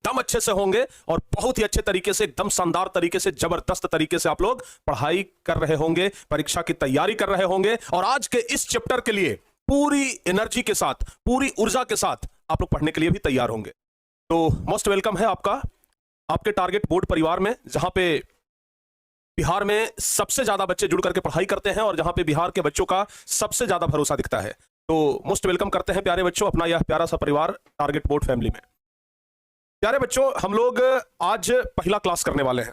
एकदम अच्छे से होंगे और बहुत ही अच्छे तरीके से, एकदम शानदार तरीके से, जबरदस्त तरीके से आप लोग पढ़ाई कर रहे होंगे, परीक्षा की तैयारी कर रहे होंगे और आज के इस चैप्टर के लिए पूरी एनर्जी के साथ, पूरी ऊर्जा के साथ आप लोग पढ़ने के लिए भी तैयार होंगे। तो मोस्ट वेलकम है आपका आपके टारगेट बोर्ड परिवार में, जहां पे बिहार में सबसे ज्यादा बच्चे जुड़ करके पढ़ाई करते हैं और जहां पे बिहार के बच्चों का सबसे ज्यादा भरोसा दिखता है। तो मोस्ट वेलकम करते हैं प्यारे बच्चों अपना यह प्यारा सा परिवार टारगेट बोर्ड फैमिली में। प्यारे बच्चों, हम लोग आज पहला क्लास करने वाले हैं।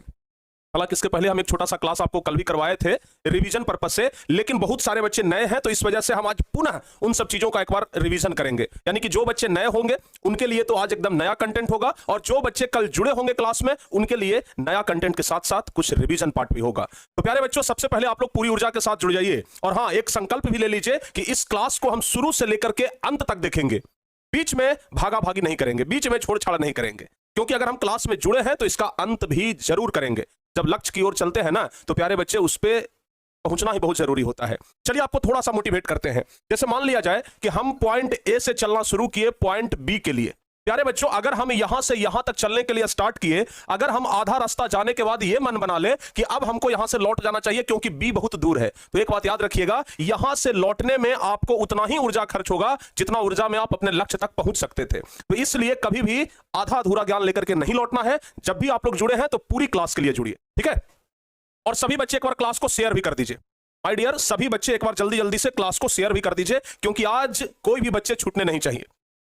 हालांकि इसके पहले हम एक छोटा सा क्लास आपको कल भी करवाए थे रिवीजन पर्पस से, लेकिन बहुत सारे बच्चे नए हैं तो इस वजह से हम आज पुनः उन सब चीजों का एक बार रिवीजन करेंगे। यानी कि जो बच्चे नए होंगे उनके लिए तो आज एकदम नया कंटेंट होगा और जो बच्चे कल जुड़े होंगे क्लास में उनके लिए नया कंटेंट के साथ साथ कुछ रिवीजन पार्ट भी होगा। तो प्यारे बच्चों, सबसे पहले आप लोग पूरी ऊर्जा के साथ जुड़ जाइए और हाँ, एक संकल्प भी ले लीजिए कि इस क्लास को हम शुरू से लेकर के अंत तक देखेंगे, बीच में भागा भागी नहीं करेंगे, बीच में छोड़-छाड़ नहीं करेंगे, क्योंकि अगर हम क्लास में जुड़े हैं तो इसका अंत भी जरूर करेंगे। जब लक्ष्य की ओर चलते हैं ना तो प्यारे बच्चे उस पे पहुंचना ही बहुत जरूरी होता है। चलिए आपको थोड़ा सा मोटिवेट करते हैं। जैसे मान लिया जाए कि हम पॉइंट ए से चलना शुरू किए पॉइंट बी के लिए। प्यारे बच्चों, अगर हम यहां से यहां तक चलने के लिए स्टार्ट किए, अगर हम आधा रास्ता जाने के बाद यह मन बना ले कि अब हमको यहां से लौट जाना चाहिए क्योंकि बी बहुत दूर है, तो एक बात याद रखिएगा, यहां से लौटने में आपको उतना ही ऊर्जा खर्च होगा जितना ऊर्जा में आप अपने लक्ष्य तक पहुंच सकते थे। तो इसलिए कभी भी आधा अधूरा ज्ञान लेकर के नहीं लौटना है। जब भी आप लोग जुड़े हैं तो पूरी क्लास के लिए जुड़िए, ठीक है? और सभी बच्चे एक बार क्लास को शेयर भी कर दीजिए। माय डियर, सभी बच्चे एक बार जल्दी जल्दी से क्लास को शेयर भी कर दीजिए, क्योंकि आज कोई भी बच्चे छूटने नहीं चाहिए।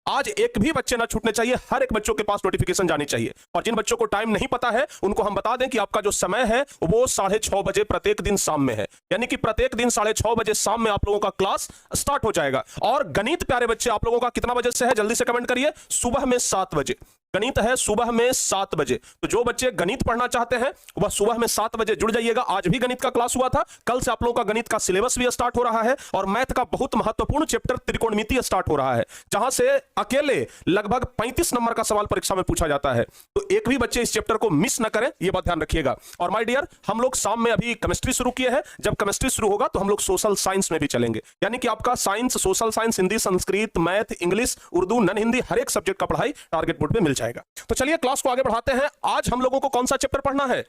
आज एक भी बच्चे ना छूटने चाहिए, हर एक बच्चों के पास नोटिफिकेशन जानी चाहिए। और जिन बच्चों को टाइम नहीं पता है उनको हम बता दें कि आपका जो समय है वो 6:30 बजे प्रत्येक दिन शाम में है। यानी कि प्रत्येक दिन 6:30 बजे शाम में आप लोगों का क्लास स्टार्ट हो जाएगा। और गणित प्यारे बच्चे आप लोगों का कितना बजे से है, जल्दी से कमेंट करिए। सुबह में 7 बजे गणित है, सुबह में 7 बजे। तो जो बच्चे गणित पढ़ना चाहते हैं वह सुबह में 7 बजे जुड़ जाइएगा। आज भी गणित का क्लास हुआ था, कल से आप लोगों का गणित का सिलेबस भी स्टार्ट हो रहा है और मैथ का बहुत महत्वपूर्ण चैप्टर त्रिकोणमिति स्टार्ट हो रहा है, जहां से अकेले लगभग 35 नंबर का सवाल परीक्षा में पूछा जाता है। तो एक भी बच्चे इस चैप्टर को मिस न करें, यह बात ध्यान रखिएगा। और माय डियर, हम लोग शाम में अभी केमिस्ट्री शुरू किए हैं। जब केमिस्ट्री शुरू होगा तो हम लोग सोशल साइंस में भी चलेंगे। यानी कि आपका science, social science, Hindi, Sanskrit, math, English, Urdu, non Hindi, हर एक सब्जेक्ट का पढ़ाई टारगेट बोर्ड पे मिल जाएगा। तो चलिए क्लास को आगे बढ़ाते हैं। आज हम लोगों को कौन सा चैप्टर पढ़ना है,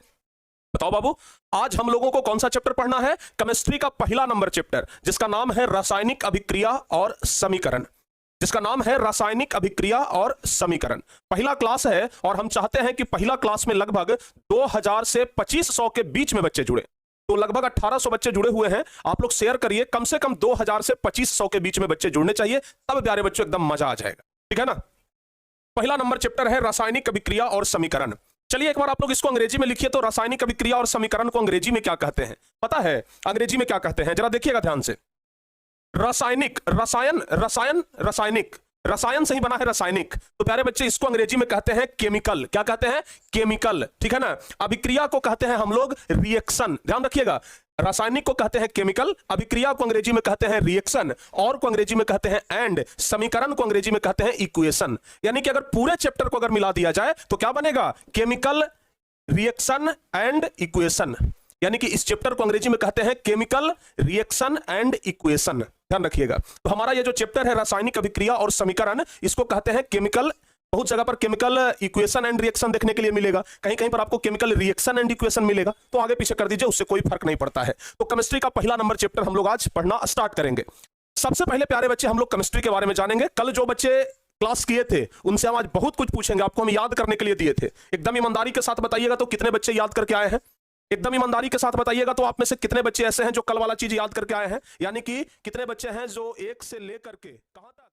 बताओ बाबू? आज हम लोगों को कौन सा चैप्टर पढ़ना है? केमिस्ट्री का पहला नंबर चैप्टर, जिसका नाम है रासायनिक अभिक्रिया और समीकरण। जिसका नाम है रासायनिक अभिक्रिया और समीकरण। पहला क्लास है और हम चाहते हैं कि पहला क्लास में लगभग 2000 से 2500 के बीच में बच्चे जुड़े। तो लगभग 1800 बच्चे जुड़े हुए हैं। आप लोग शेयर करिए, कम से कम 2000 से 2500 के बीच में बच्चे जुड़ने चाहिए, तब प्यारे बच्चों एकदम मजा आ जाएगा, ठीक है ना? पहला नंबर चैप्टर है रासायनिक अभिक्रिया और समीकरण। चलिए एक बार आप लोग इसको अंग्रेजी में लिखिए। तो रासायनिक अभिक्रिया और समीकरण को अंग्रेजी में क्या कहते हैं पता है? अंग्रेजी में क्या कहते हैं, जरा देखिएगा ध्यान से। रासायनिक, रसायन, रसायन, रासायनिक, रसायन से ही बना है रासायनिक। तो प्यारे बच्चे इसको अंग्रेजी में कहते हैं केमिकल। क्या कहते हैं? केमिकल, ठीक है ना? अभिक्रिया को कहते हैं हम लोग रिएक्शन। ध्यान रखिएगा, रासायनिक को कहते हैं केमिकल, अभिक्रिया को अंग्रेजी में कहते हैं रिएक्शन, और को अंग्रेजी में कहते हैं एंड, समीकरण को अंग्रेजी में कहते हैं इक्वेशन। यानी कि अगर पूरे चैप्टर को अगर मिला दिया जाए तो क्या बनेगा? Chemical, reaction and equation. यानी कि इस चैप्टर को अंग्रेजी में कहते हैं केमिकल, रिएक्शन एंड इक्वेशन। ध्यान रखिएगा। तो हमारा ये जो चैप्टर है रासायनिक अभिक्रिया और समीकरण, इसको कहते हैं केमिकल। बहुत जगह पर केमिकल इक्वेशन एंड रिएक्शन देखने के लिए मिलेगा, कहीं कहीं पर आपको केमिकल रिएक्शन एंड इक्वेशन मिलेगा। तो आगे पीछे कर दीजिए, उससे कोई फर्क नहीं पड़ता है। तो केमिस्ट्री का पहला नंबर चैप्टर हम लोग आज पढ़ना स्टार्ट करेंगे। सबसे पहले प्यारे बच्चे हम लोग केमिस्ट्री के बारे में जानेंगे। कल जो बच्चे क्लास किए थे उनसे हम आज बहुत कुछ पूछेंगे, आपको हम याद करने के लिए दिए थे। एकदम ईमानदारी के साथ बताइएगा तो कितने बच्चे याद करके आए हैं? एकदम ईमानदारी के साथ बताइएगा तो आप में से कितने बच्चे ऐसे हैं जो कल वाला चीज याद करके आए हैं? यानी कि कितने बच्चे हैं जो 1 से लेकर के कहां तक